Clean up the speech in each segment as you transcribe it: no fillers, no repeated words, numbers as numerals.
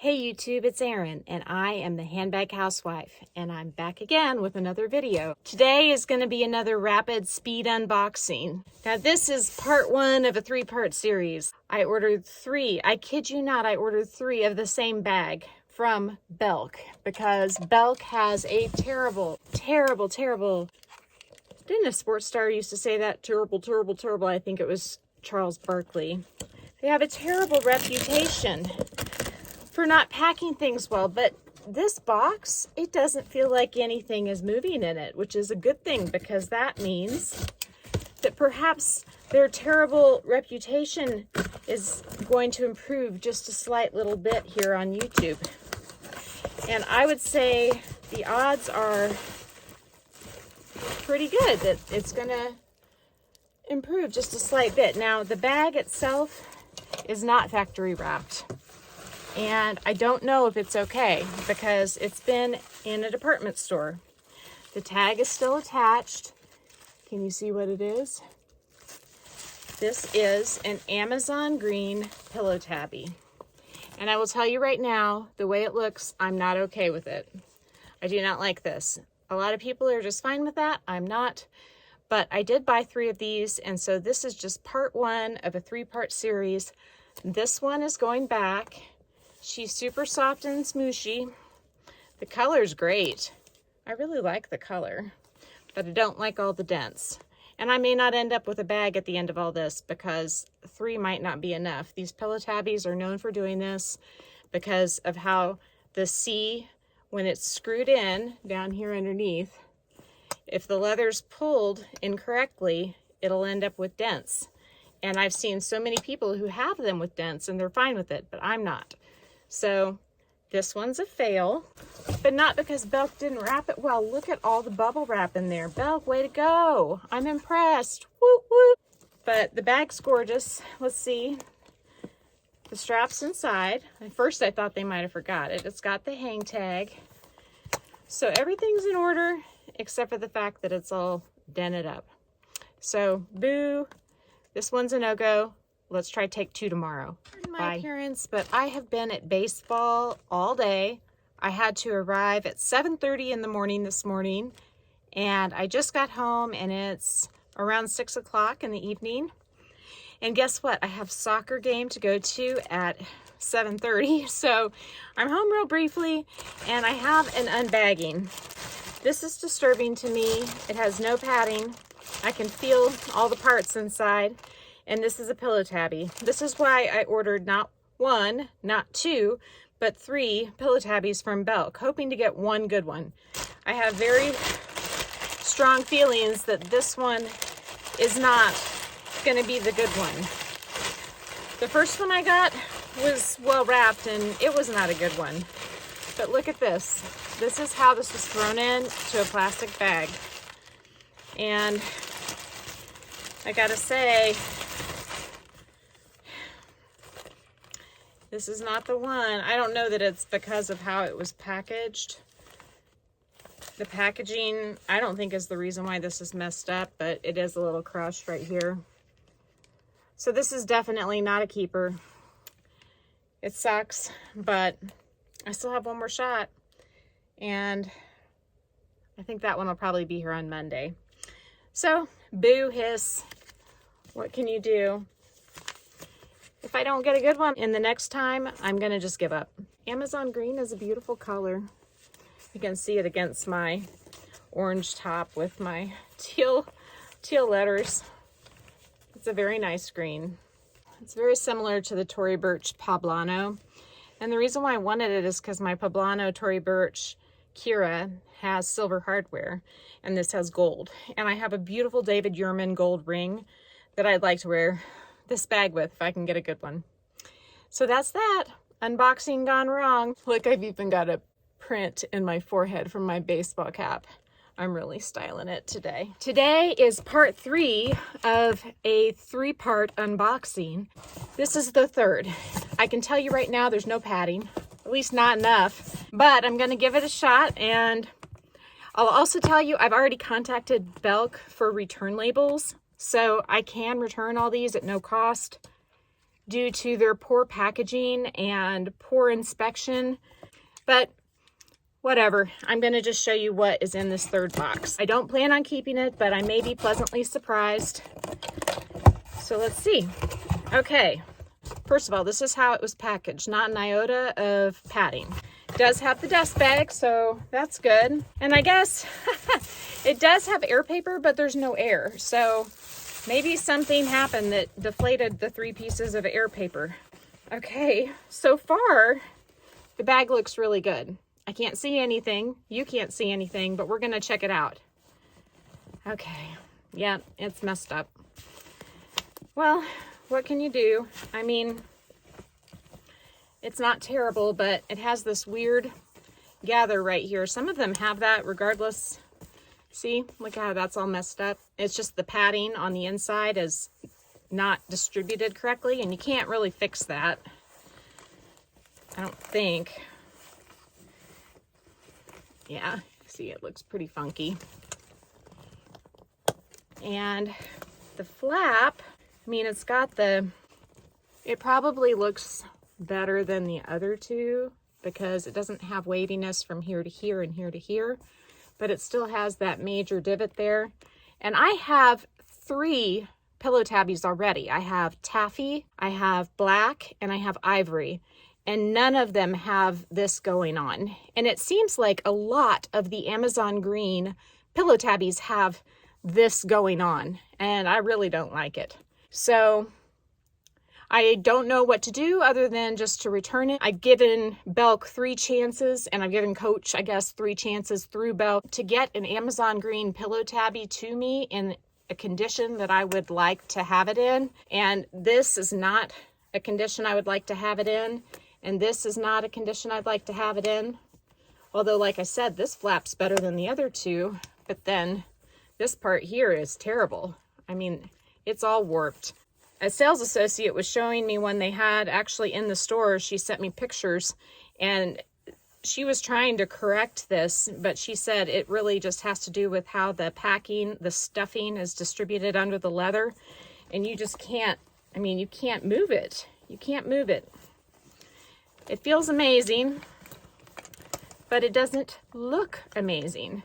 Hey YouTube, it's Erin, and I am the Handbag Housewife, and I'm back again with another video. Today is going to be another rapid speed unboxing. Now this is part one of a three-part series. I ordered three, I kid you not, I ordered three of the same bag from Belk, because Belk has a terrible, didn't a sports star used to say that? Terrible, I think it was Charles Barkley. They have a terrible reputation for not packing things well, but this box, it doesn't feel like anything is moving in it, which is a good thing, because that means that perhaps their terrible reputation is going to improve just a slight little bit here on YouTube. And I would say the odds are pretty good that it's gonna improve just a slight bit. Now the bag itself is not factory wrapped, and I don't know if it's okay because it's been in a department store. The tag is still attached. Can you see what it is? This is an Amazon green pillow tabby. And I will tell you right now, the way it looks, I'm not okay with it. I do not like this. A lot of people are just fine with that. I'm not. But I did buy three of these, and so this is just part one of a three-part series. This one is going back. She's super soft and smooshy. The color's great. I really like the color, but I don't like all the dents. And I may not end up with a bag at the end of all this because three might not be enough. These pillow tabbies are known for doing this because of how the C, when it's screwed in down here underneath, if the leather's pulled incorrectly, it'll end up with dents. And I've seen so many people who have them with dents and they're fine with it, but I'm not. So this one's a fail, but not because Belk didn't wrap it well. Look at all the bubble wrap in there. Belk, way to go. I'm impressed. Woo, woo. But the bag's gorgeous. Let's see. The strap's inside. At first I thought they might have forgot it. It's got the hang tag. So everything's in order except for the fact that it's all dented up. So boo. This one's a no-go. Let's try take two tomorrow. My appearance, but I have been at baseball all day. I had to arrive at 7:30 in the morning this morning, and I just got home and it's around 6 o'clock in the evening. And guess what? I have soccer game to go to at 7:30. So I'm home real briefly, and I have an unbagging. This is disturbing to me. It has no padding. I can feel all the parts inside. And this is a pillow tabby. This is why I ordered not one, not two, but three pillow tabbies from Belk, hoping to get one good one. I have very strong feelings that this one is not gonna be the good one. The first one I got was well wrapped and it was not a good one. But look at this. This is how this was thrown in to a plastic bag. And I gotta say, this is not the one. I don't know that it's because of how it was packaged. The packaging, I don't think is the reason why this is messed up, but it is a little crushed right here. So this is definitely not a keeper. It sucks, but I still have one more shot. And I think that one will probably be here on Monday. So, boo hiss. What can you do? If I don't get a good one in the next time, I'm gonna just give up. Amazon green is a beautiful color. You can see it against my orange top with my teal letters. It's a very nice green. It's very similar to the Tory Burch Poblano. And the reason why I wanted it is because my Poblano Tory Burch Kira has silver hardware and this has gold. And I have a beautiful David Yurman gold ring that I'd like to wear this bag with if I can get a good one. So that's that. Unboxing gone wrong. Look, I've even got a print in my forehead from my baseball cap. I'm really styling it today. Today is part three of a three-part unboxing. This is the third. I can tell you right now there's no padding, at least not enough, but I'm gonna give it a shot. And I'll also tell you I've already contacted Belk for return labels, so I can return all these at no cost. due to their poor packaging and poor inspection, but whatever. I'm going to just show you what is in this third box. I don't plan on keeping it, but I may be pleasantly surprised. So let's see. Okay, first of all, this is how it was packaged. Not an iota of padding. It does have the dust bag, so that's good. And I guess it does have air paper, but there's no air. So maybe something happened that deflated the 3 pieces of air paper. Okay, so far, the bag looks really good. I can't see anything. You can't see anything, but we're going to check it out. Okay. Yeah, it's messed up. Well, what can you do? I mean, it's not terrible, but it has this weird gather right here. Some of them have that regardless. See, look how that's all messed up. It's just the padding on the inside is not distributed correctly, and you can't really fix that. I don't think. Yeah, see, it looks pretty funky. And the flap, I mean, it's got it probably looks better than the other two because it doesn't have waviness from here to here and here to here, but it still has that major divot there. And I have 3 pillow tabbies already. I have taffy, I have black, and I have ivory. And none of them have this going on. And it seems like a lot of the Amazon green pillow tabbies have this going on, and I really don't like it. So I don't know what to do other than just to return it. I've given Belk 3 chances, and I've given Coach, I guess, 3 chances through Belk to get an Amazon green pillow tabby to me in a condition that I would like to have it in. And this is not a condition I would like to have it in. And this is not a condition I'd like to have it in. Although, like I said, this flap's better than the other 2. But then this part here is terrible. I mean, it's all warped. A sales associate was showing me one they had actually in the store. She sent me pictures, and she was trying to correct this, but she said it really just has to do with how the packing, the stuffing is distributed under the leather. And you just can't, I mean, you can't move it. You can't move it. It feels amazing, but it doesn't look amazing.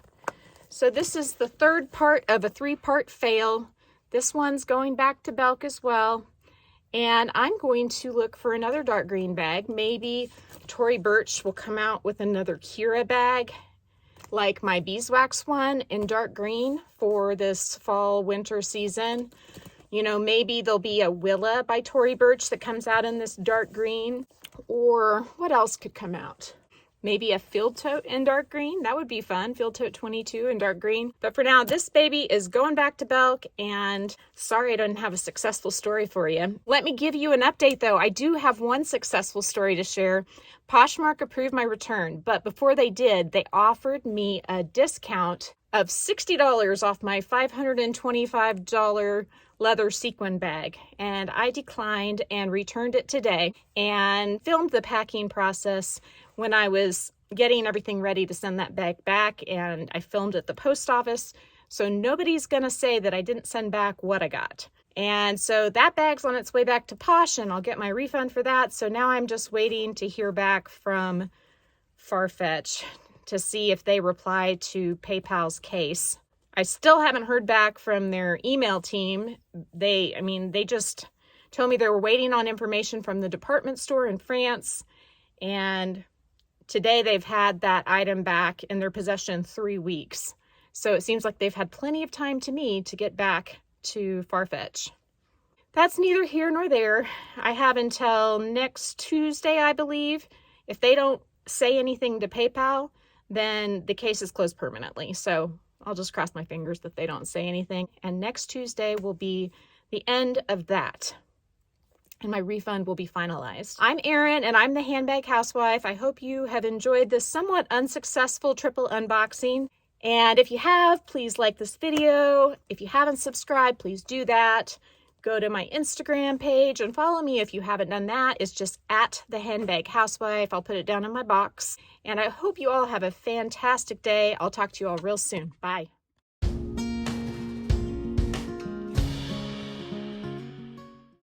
So this is the third part of a 3-part fail. This one's going back to Belk as well. And I'm going to look for another dark green bag. Maybe Tory Burch will come out with another Kira bag, like my beeswax one in dark green for this fall winter season. You know, maybe there'll be a Willa by Tory Burch that comes out in this dark green. Or what else could come out? Maybe a field tote in dark green. That would be fun. Field tote 22 in dark green. But for now, this baby is going back to Belk, and sorry I don't have a successful story for you. Let me give you an update though. I do have one successful story to share. Poshmark approved my return, but before they did, they offered me a discount of $60 off my $525 leather sequin bag, and I declined and returned it today and filmed the packing process when I was getting everything ready to send that bag back, and I filmed at the post office, so nobody's gonna say that I didn't send back what I got. And so that bag's on its way back to Posh, and I'll get my refund for that. So now I'm just waiting to hear back from Farfetch to see if they reply to PayPal's case. I still haven't heard back from their email team. They just told me they were waiting on information from the department store in France, and today they've had that item back in their possession 3 weeks. So it seems like they've had plenty of time to me to get back to Farfetch. That's neither here nor there. I have until next Tuesday, I believe. If they don't say anything to PayPal, then the case is closed permanently. So I'll just cross my fingers that they don't say anything. And next Tuesday will be the end of that, and my refund will be finalized. I'm Erin, and I'm the Handbag Housewife. I hope you have enjoyed this somewhat unsuccessful triple unboxing. And if you have, please like this video. If you haven't subscribed, please do that. Go to my Instagram page and follow me if you haven't done that. It's just at the Handbag Housewife. I'll put it down in my box. And I hope you all have a fantastic day. I'll talk to you all real soon. Bye.